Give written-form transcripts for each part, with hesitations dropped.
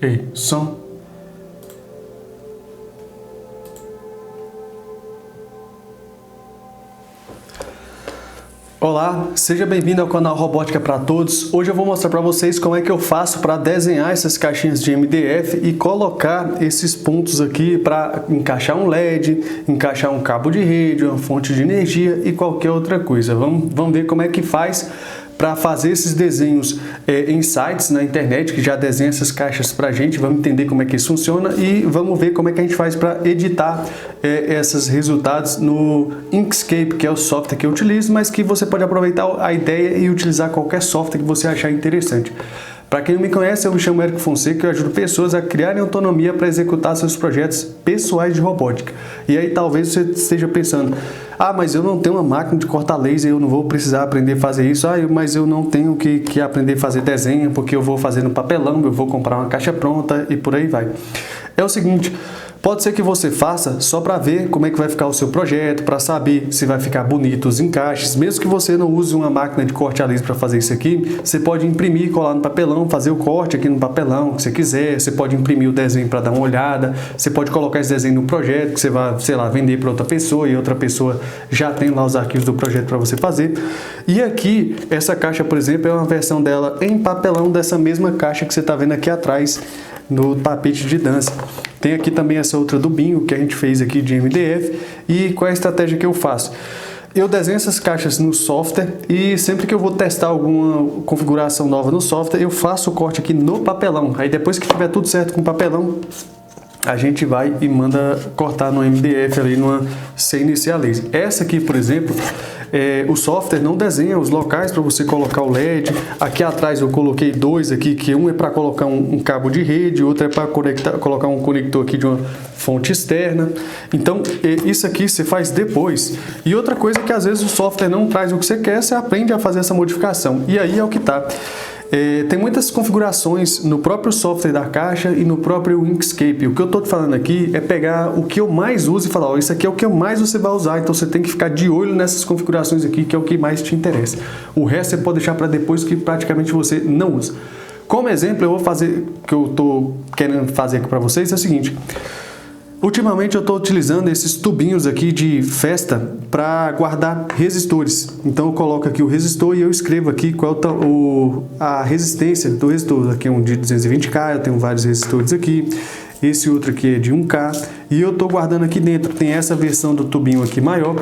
Ei, som. Olá, seja bem-vindo ao canal Robótica para Todos. Hoje eu vou mostrar para vocês como é que eu faço para desenhar essas caixinhas de MDF e colocar esses pontos aqui para encaixar um LED, encaixar um cabo de rede, uma fonte de energia e qualquer outra coisa. Vamos ver como é que faz para fazer esses desenhos em sites na internet que já desenham essas caixas para a gente. Vamos entender como é que isso funciona e vamos ver como é que a gente faz para editar esses resultados no Inkscape, que é o software que eu utilizo, mas que você pode aproveitar a ideia e utilizar qualquer software que você achar interessante. Para quem não me conhece, eu me chamo Érico Fonseca e eu ajudo pessoas a criarem autonomia para executar seus projetos pessoais de robótica. E aí talvez você esteja pensando, mas eu não tenho uma máquina de cortar laser, eu não vou precisar aprender a fazer isso. Mas eu não tenho que aprender a fazer desenho, porque eu vou fazer no papelão, eu vou comprar uma caixa pronta e por aí vai. É o seguinte, pode ser que você faça só para ver como é que vai ficar o seu projeto, para saber se vai ficar bonito os encaixes. Mesmo que você não use uma máquina de corte a laser para fazer isso aqui, você pode imprimir, colar no papelão, fazer o corte aqui no papelão que você quiser. Você pode imprimir o desenho para dar uma olhada. Você pode colocar esse desenho no projeto que você vai, sei lá, vender para outra pessoa e outra pessoa já tem lá os arquivos do projeto para você fazer. E aqui, essa caixa, por exemplo, é uma versão dela em papelão dessa mesma caixa que você está vendo aqui atrás no tapete de dança. Tem aqui também essa outra do bingo que a gente fez aqui de MDF. E qual é a estratégia que eu faço? Eu desenho essas caixas no software e sempre que eu vou testar alguma configuração nova no software, eu faço o corte aqui no papelão. Aí depois que tiver tudo certo com o papelão, a gente vai e manda cortar no MDF ali sem iniciar laser. Essa aqui, por exemplo, o software não desenha os locais para você colocar o LED. Aqui atrás eu coloquei dois aqui, que um é para colocar um cabo de rede, outro é para colocar um conector aqui de uma fonte externa. Então isso aqui você faz depois. E outra coisa é que às vezes o software não traz o que você quer, você aprende a fazer essa modificação. E aí é o que tá. Tem muitas configurações no próprio software da caixa e no próprio Inkscape. O que eu estou te falando aqui é pegar o que eu mais uso e falar, isso aqui é o que mais você vai usar, então você tem que ficar de olho nessas configurações aqui, que é o que mais te interessa. O resto você pode deixar para depois, que praticamente você não usa. Como exemplo, eu vou fazer, o que eu estou querendo fazer aqui para vocês é o seguinte. Ultimamente eu estou utilizando esses tubinhos aqui de festa para guardar resistores. Então eu coloco aqui o resistor e eu escrevo aqui qual é a resistência do resistor. Aqui é um de 220K, eu tenho vários resistores aqui. Esse outro aqui é de 1K e eu estou guardando aqui dentro. Tem essa versão do tubinho aqui maior.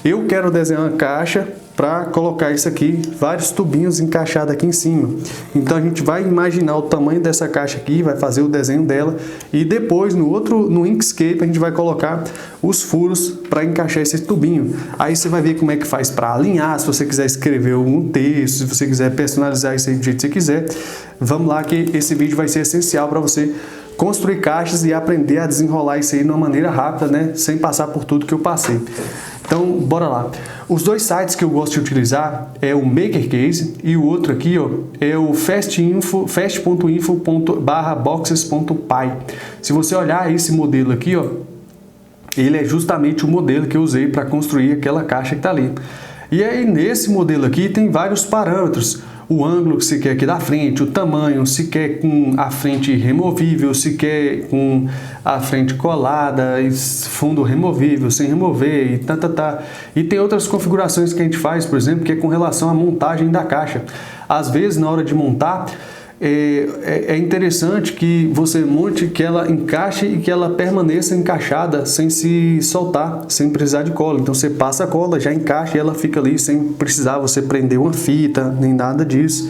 Eu quero desenhar uma caixa para colocar isso aqui, vários tubinhos encaixados aqui em cima. Então a gente vai imaginar o tamanho dessa caixa aqui, vai fazer o desenho dela e depois no Inkscape a gente vai colocar os furos para encaixar esse tubinho. Aí você vai ver como é que faz para alinhar, se você quiser escrever algum texto, se você quiser personalizar isso aí do jeito que você quiser. Vamos lá que esse vídeo vai ser essencial para você construir caixas e aprender a desenrolar isso aí de uma maneira rápida, né? Sem passar por tudo que eu passei. Então, bora lá. Os dois sites que eu gosto de utilizar é o MakerCase e o outro aqui, ó, é o fast.info/boxes.py. Se você olhar esse modelo aqui, ó, ele é justamente o modelo que eu usei para construir aquela caixa que está ali. E aí, nesse modelo aqui, tem vários parâmetros. O ângulo que você quer aqui da frente, o tamanho, se quer com a frente removível, se quer com a frente colada, fundo removível, sem remover e E tem outras configurações que a gente faz, por exemplo, que é com relação à montagem da caixa. Às vezes, na hora de montar, é interessante que você monte, que ela encaixe e que ela permaneça encaixada sem se soltar, sem precisar de cola. Então você passa a cola, já encaixa e ela fica ali sem precisar você prender uma fita, nem nada disso.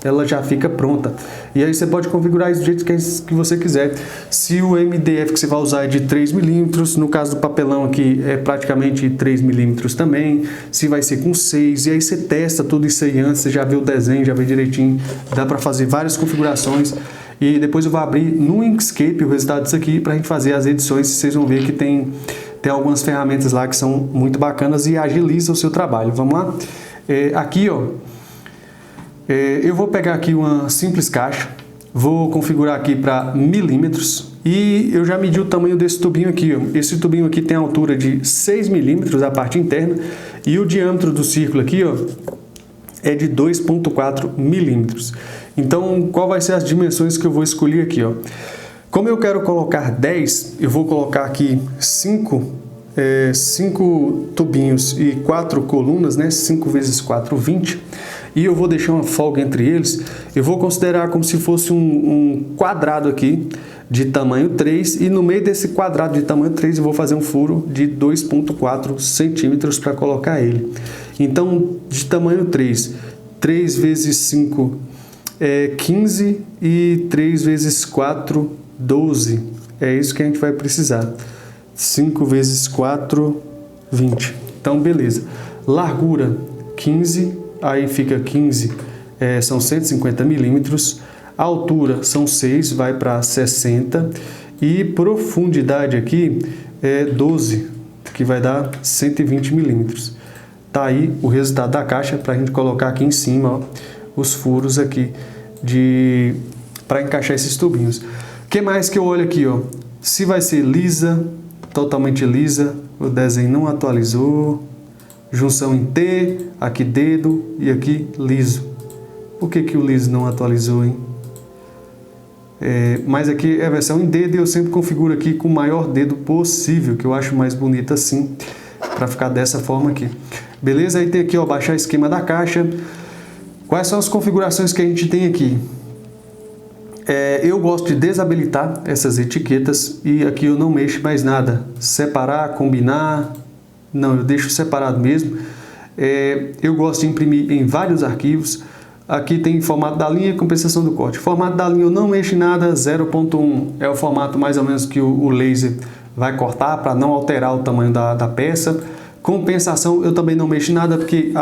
Ela já fica pronta. E aí você pode configurar isso do jeito que você quiser. Se o MDF que você vai usar é de 3 milímetros, no caso do papelão aqui é praticamente 3 milímetros também. Se vai ser com 6, e aí você testa tudo isso aí antes, você já vê o desenho, já vê direitinho. Dá para fazer várias configurações. E depois eu vou abrir no Inkscape o resultado disso aqui para a gente fazer as edições. Vocês vão ver que tem algumas ferramentas lá que são muito bacanas e agilizam o seu trabalho. Vamos lá? Aqui, ó. Eu vou pegar aqui uma simples caixa, vou configurar aqui para milímetros e eu já medi o tamanho desse tubinho aqui. Ó. Esse tubinho aqui tem a altura de 6 milímetros, a parte interna, e o diâmetro do círculo aqui, ó, é de 2,4 milímetros. Então, qual vai ser as dimensões que eu vou escolher aqui? Ó? Como eu quero colocar 10, eu vou colocar aqui 5 tubinhos e 4 colunas, né? 5 vezes 4, 20. E eu vou deixar uma folga entre eles. Eu vou considerar como se fosse um quadrado aqui de tamanho 3. E no meio desse quadrado de tamanho 3 eu vou fazer um furo de 2,4 centímetros para colocar ele. Então, de tamanho 3, 3 vezes 5 é 15 e 3 vezes 4, 12. É isso que a gente vai precisar. 5 vezes 4, 20. Então, beleza. Largura, 15, aí fica 15, são 150 milímetros. A altura são 6, vai para 60. E profundidade aqui é 12, que vai dar 120 milímetros. Tá aí o resultado da caixa para a gente colocar aqui em cima, ó, os furos aqui para encaixar esses tubinhos. O que mais que eu olho aqui, ó? Se vai ser lisa, totalmente lisa, o desenho não atualizou. Junção em T, aqui dedo e aqui liso. Por que o liso não atualizou, hein? Mas aqui é a versão em dedo e eu sempre configuro aqui com o maior dedo possível, que eu acho mais bonito assim, para ficar dessa forma aqui. Beleza? Aí tem aqui, ó, baixar esquema da caixa. Quais são as configurações que a gente tem aqui? Eu gosto de desabilitar essas etiquetas e aqui eu não mexo mais nada. Separar, combinar, não, eu deixo separado mesmo. Eu gosto de imprimir em vários arquivos. Aqui tem formato da linha e compensação do corte. Formato da linha eu não mexo em nada, 0.1 é o formato mais ou menos que o laser vai cortar para não alterar o tamanho da peça. Compensação eu também não mexo em nada porque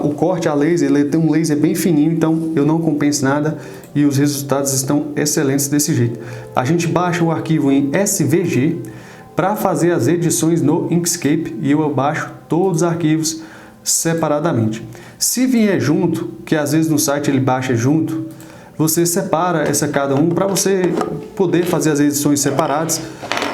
o corte a laser, ele tem um laser bem fininho, então eu não compenso nada e os resultados estão excelentes desse jeito. A gente baixa o arquivo em SVG para fazer as edições no Inkscape e eu baixo todos os arquivos separadamente. Se vier junto, que às vezes no site ele baixa junto, você separa cada um para você poder fazer as edições separadas.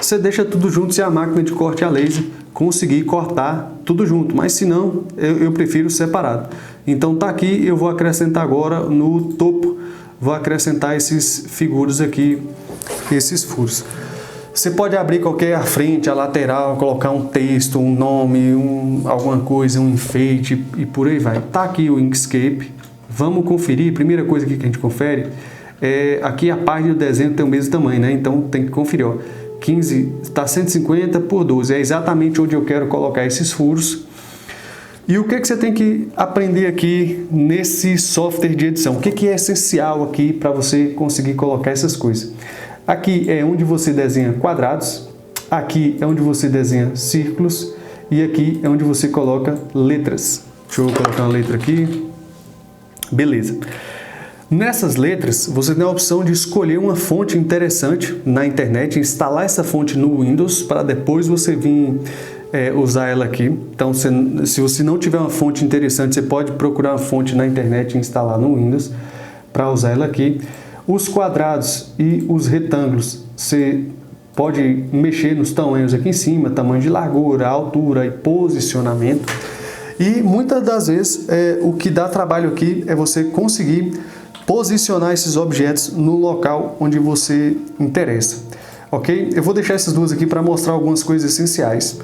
Você deixa tudo junto se a máquina de corte a laser conseguir cortar tudo junto, mas se não, eu prefiro separado. Então tá aqui, eu vou acrescentar agora no topo, vou acrescentar esses figuros aqui, esses furos. Você pode abrir qualquer a frente, a lateral, colocar um texto, um nome, alguma coisa, um enfeite e por aí vai. Tá aqui o Inkscape. Vamos conferir. Primeira coisa aqui que a gente confere aqui a página do desenho tem o mesmo tamanho, né? Então tem que conferir, ó. 15 está 150 por 12. É exatamente onde eu quero colocar esses furos. E o que você tem que aprender aqui nesse software de edição? O que é essencial aqui para você conseguir colocar essas coisas? Aqui é onde você desenha quadrados, aqui é onde você desenha círculos e aqui é onde você coloca letras. Deixa eu colocar uma letra aqui. Beleza. Nessas letras, você tem a opção de escolher uma fonte interessante na internet, instalar essa fonte no Windows para depois você vir usar ela aqui. Então, se você não tiver uma fonte interessante, você pode procurar uma fonte na internet e instalar no Windows para usar ela aqui. Os quadrados e os retângulos, você pode mexer nos tamanhos aqui em cima, tamanho de largura, altura e posicionamento. E muitas das vezes o que dá trabalho aqui é você conseguir posicionar esses objetos no local onde você interessa. Ok? Eu vou deixar essas duas aqui para mostrar algumas coisas essenciais.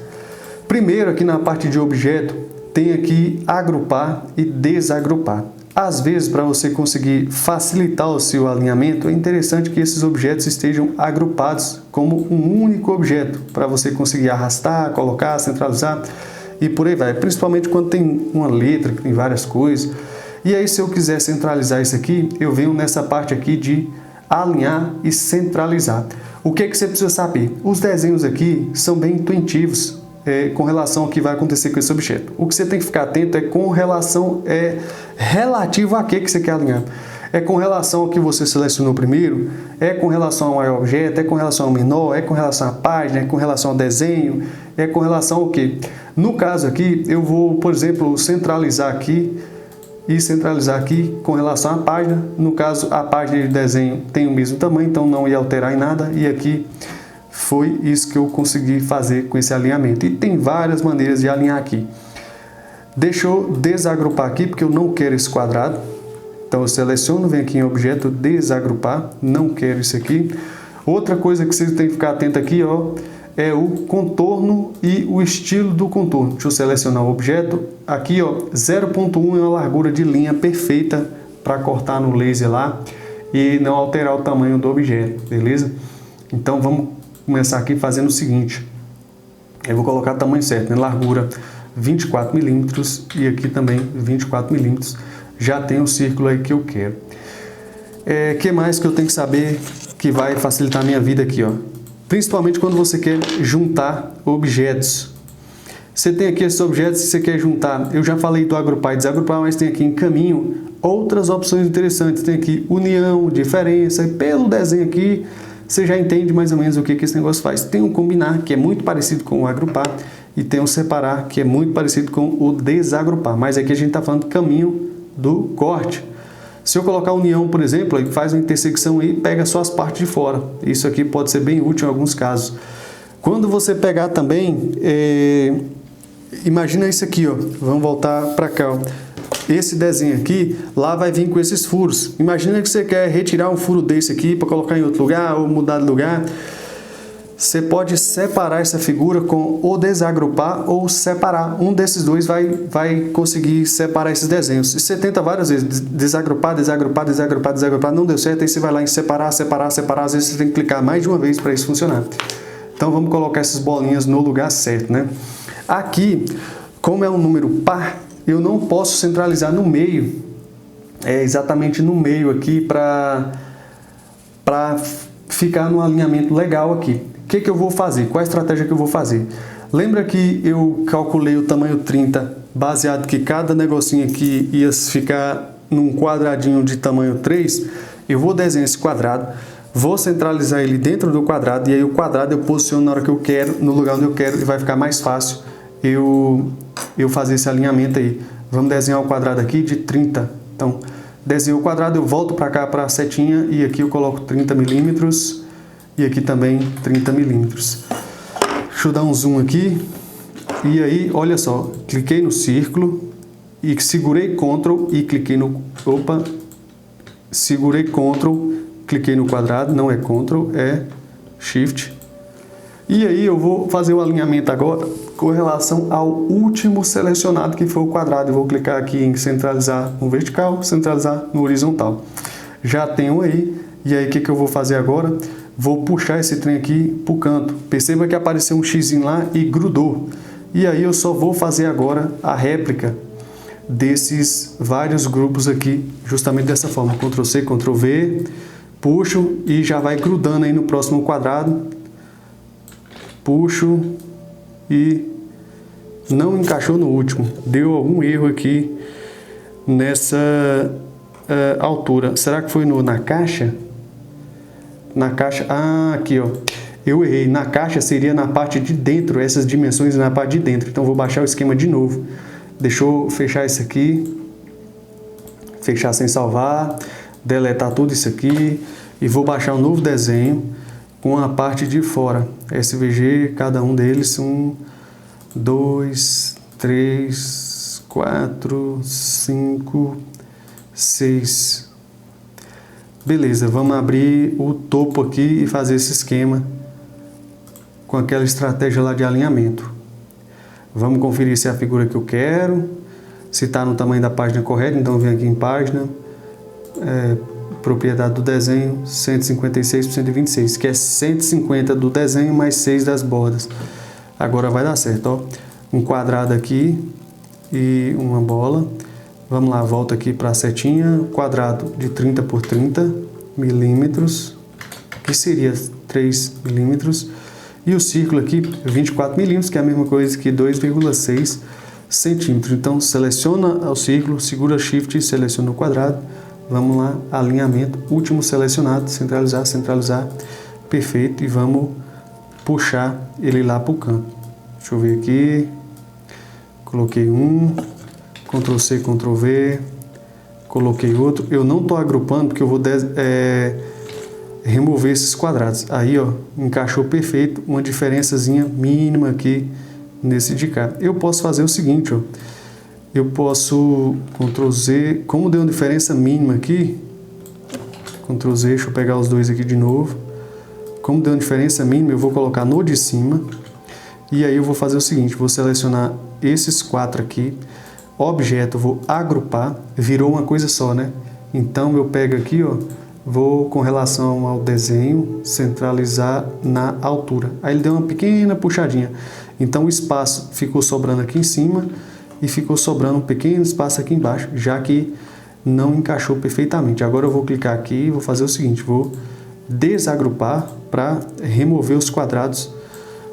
Primeiro, aqui na parte de objeto, tem aqui agrupar e desagrupar. Às vezes, para você conseguir facilitar o seu alinhamento, é interessante que esses objetos estejam agrupados como um único objeto, para você conseguir arrastar, colocar, centralizar e por aí vai. Principalmente quando tem uma letra, que tem várias coisas. E aí, se eu quiser centralizar isso aqui, eu venho nessa parte aqui de alinhar e centralizar. O que você precisa saber? Os desenhos aqui são bem intuitivos com relação ao que vai acontecer com esse objeto. O que você tem que ficar atento é com relação, relativo a que você quer alinhar. É com relação ao que você selecionou primeiro, é com relação ao maior objeto, é com relação ao menor, é com relação à página, é com relação ao desenho, é com relação ao quê? No caso aqui, eu vou, por exemplo, centralizar aqui e centralizar aqui com relação à página. No caso, a página de desenho tem o mesmo tamanho, então não ia alterar em nada. E aqui foi isso que eu consegui fazer com esse alinhamento. E tem várias maneiras de alinhar aqui. Deixa eu desagrupar aqui, porque eu não quero esse quadrado. Então eu seleciono, venho aqui em objeto, desagrupar, não quero isso aqui. Outra coisa que você tem que ficar atento aqui, ó, é o contorno e o estilo do contorno. Deixa eu selecionar o objeto. Aqui, ó, 0.1 é uma largura de linha perfeita para cortar no laser lá e não alterar o tamanho do objeto, beleza? Então vamos começar aqui fazendo o seguinte. Eu vou colocar o tamanho certo, né? Largura 24 milímetros e aqui também 24 milímetros. Já tem o círculo aí que eu quero. Que mais que eu tenho que saber que vai facilitar a minha vida aqui, ó? Principalmente quando você quer juntar objetos. Você tem aqui esses objetos que você quer juntar. Eu já falei do agrupar e desagrupar, mas tem aqui em caminho outras opções interessantes. Tem aqui união, diferença. E pelo desenho aqui, você já entende mais ou menos o que esse negócio faz. Tem o combinar, que é muito parecido com o agrupar. E tem o separar, que é muito parecido com o desagrupar. Mas aqui a gente está falando do caminho do corte. Se eu colocar união, por exemplo, ele faz uma intersecção aí e pega só as partes de fora. Isso aqui pode ser bem útil em alguns casos. Quando você pegar também, imagina isso aqui, ó. Vamos voltar para cá, ó. Esse desenho aqui, lá vai vir com esses furos. Imagina que você quer retirar um furo desse aqui para colocar em outro lugar ou mudar de lugar. Você pode separar essa figura com ou desagrupar ou separar. Um desses dois vai conseguir separar esses desenhos. E você tenta várias vezes, desagrupar, desagrupar, desagrupar, desagrupar, não deu certo, aí você vai lá em separar, separar, separar. Às vezes você tem que clicar mais de uma vez para isso funcionar. Então vamos colocar essas bolinhas no lugar certo, né? Aqui, como é um número par, eu não posso centralizar no meio. Exatamente no meio aqui para ficar num alinhamento legal aqui. O que eu vou fazer? Qual a estratégia que eu vou fazer? Lembra que eu calculei o tamanho 30, baseado que cada negocinho aqui ia ficar num quadradinho de tamanho 3? Eu vou desenhar esse quadrado, vou centralizar ele dentro do quadrado, e aí o quadrado eu posiciono na hora que eu quero, no lugar onde eu quero, e vai ficar mais fácil eu fazer esse alinhamento aí. Vamos desenhar o quadrado aqui de 30. Então, desenho o quadrado, eu volto para cá para a setinha, e aqui eu coloco 30 milímetros. E aqui também 30 milímetros. Deixa eu dar um zoom aqui. E aí, olha só, cliquei no círculo e segurei Ctrl e cliquei no... Opa! Segurei Ctrl, cliquei no quadrado, não é Ctrl, é Shift. E aí eu vou fazer o alinhamento agora com relação ao último selecionado, que foi o quadrado. Eu vou clicar aqui em centralizar no vertical, centralizar no horizontal. Já tenho aí. E aí o que eu vou fazer agora? Vou puxar esse trem aqui para o canto. Perceba que apareceu um xizinho lá e grudou. E aí eu só vou fazer agora a réplica desses vários grupos aqui, justamente dessa forma. Ctrl C, Ctrl V, puxo e já vai grudando aí no próximo quadrado. Puxo e não encaixou no último. Deu algum erro aqui nessa altura. Será que foi na caixa? Na caixa, aqui ó, eu errei, na caixa seria na parte de dentro, essas dimensões na parte de dentro, então vou baixar o esquema de novo. Deixa eu fechar isso aqui, fechar sem salvar, deletar tudo isso aqui e vou baixar um novo desenho com a parte de fora, SVG, cada um deles, 1, 2, 3, 4, 5, 6... Beleza, vamos abrir o topo aqui e fazer esse esquema com aquela estratégia lá de alinhamento. Vamos conferir se é a figura que eu quero, se está no tamanho da página correta. Então vem aqui em página, propriedade do desenho, 156 por 126, que é 150 do desenho mais 6 das bordas. Agora vai dar certo, ó. Um quadrado aqui e uma bola. Vamos lá, volta aqui para a setinha, quadrado de 30 por 30 milímetros, que seria 3 milímetros, e o círculo aqui, 24 milímetros, que é a mesma coisa que 2,6 centímetros. Então, seleciona o círculo, segura Shift e seleciona o quadrado. Vamos lá, alinhamento, último selecionado, centralizar, centralizar, perfeito, e vamos puxar ele lá para o canto. Deixa eu ver aqui, coloquei um... Ctrl C, Ctrl V, coloquei outro. Eu não estou agrupando porque eu vou remover esses quadrados. Aí, ó, encaixou perfeito, uma diferençazinha mínima aqui nesse de cá. Eu posso fazer o seguinte, ó. Eu posso Ctrl Z, como deu uma diferença mínima aqui, Ctrl Z, deixa eu pegar os dois aqui de novo. como deu uma diferença mínima, eu vou colocar no de cima. E aí eu vou fazer o seguinte, vou selecionar esses 4 aqui, objeto, vou agrupar, virou uma coisa só, né? Então eu pego aqui, ó, vou com relação ao desenho, centralizar na altura. Aí ele deu uma pequena puxadinha. Então o espaço ficou sobrando aqui em cima e ficou sobrando um pequeno espaço aqui embaixo, já que não encaixou perfeitamente. Agora eu vou clicar aqui e vou fazer o seguinte, vou desagrupar para remover os quadrados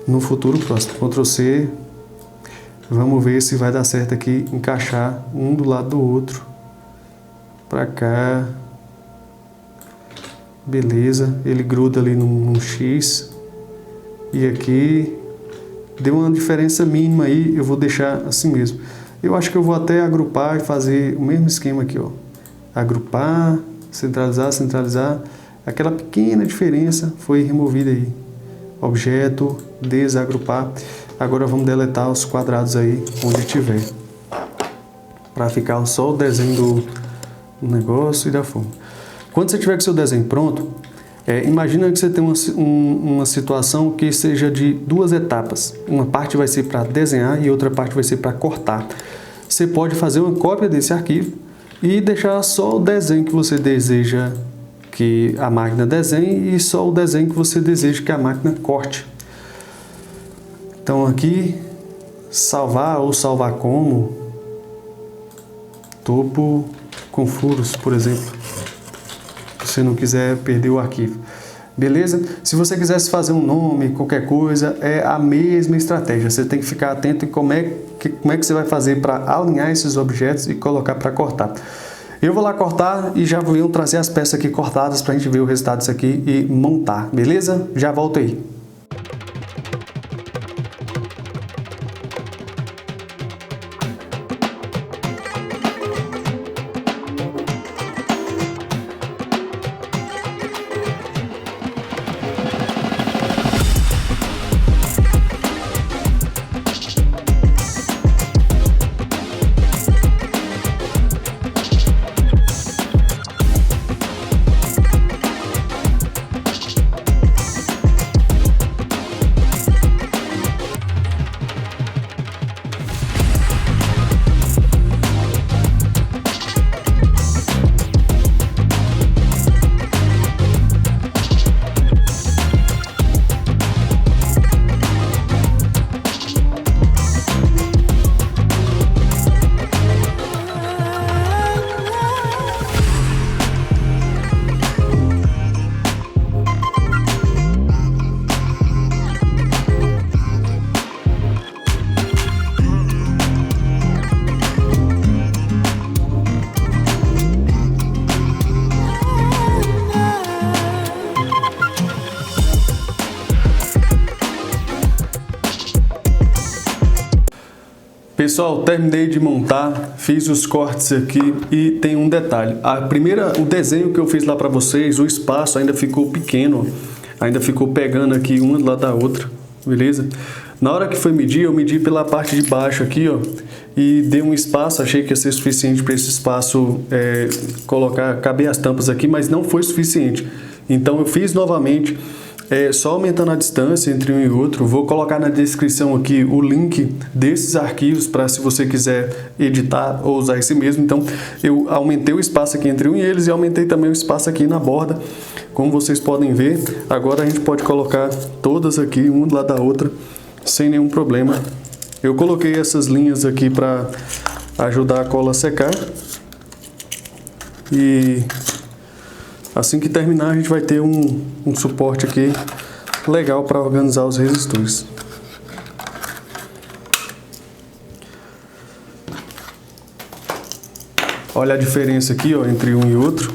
no futuro próximo. Ctrl C, vamos ver se vai dar certo aqui, encaixar um do lado do outro, para cá, beleza, ele gruda ali num X, e aqui, deu uma diferença mínima aí, eu vou deixar assim mesmo. Eu acho que eu vou até agrupar e fazer o mesmo esquema aqui, ó, agrupar, centralizar, centralizar, aquela pequena diferença foi removida aí. Objeto, desagrupar. Agora vamos deletar os quadrados aí onde tiver, para ficar só o desenho do negócio e da forma. Quando você tiver com seu desenho pronto, imagina que você tem uma situação que seja de 2 etapas. Uma parte vai ser para desenhar e outra parte vai ser para cortar. Você pode fazer uma cópia desse arquivo e deixar só o desenho que você deseja que a máquina desenhe e só o desenho que você deseja que a máquina corte. Então aqui, salvar ou salvar como, topo com furos, por exemplo, se você não quiser perder o arquivo. Beleza? Se você quisesse fazer um nome, qualquer coisa, é a mesma estratégia. Você tem que ficar atento em como é que você vai fazer para alinhar esses objetos e colocar para cortar. Eu vou lá cortar e já vou trazer as peças aqui cortadas para a gente ver o resultado disso aqui e montar, beleza? Já volto aí. Pessoal, terminei de montar, fiz os cortes aqui e tem um detalhe. O desenho que eu fiz lá para vocês, o espaço ainda ficou pequeno, ainda ficou pegando aqui uma do lado da outra, beleza? Na hora que foi medir, eu medi pela parte de baixo aqui, ó, e dei um espaço, achei que ia ser suficiente para esse espaço caber as tampas aqui, mas não foi suficiente. Então eu fiz novamente, só aumentando a distância entre um e outro. Vou colocar na descrição aqui o link desses arquivos para se você quiser editar ou usar esse mesmo. Então eu aumentei o espaço aqui entre um e eles e aumentei também o espaço aqui na borda. Como vocês podem ver, agora a gente pode colocar todas aqui, uma do lado da outra, sem nenhum problema. Eu coloquei essas linhas aqui para ajudar a cola a secar. E assim que terminar, a gente vai ter um suporte aqui legal para organizar os resistores. Olha a diferença aqui, ó, entre um e outro.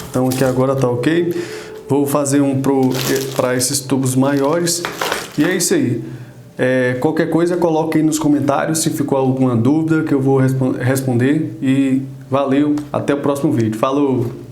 Então aqui agora tá ok. Vou fazer um para esses tubos maiores. E é isso aí. Qualquer coisa, coloque aí nos comentários se ficou alguma dúvida que eu vou responder. E valeu, até o próximo vídeo. Falou!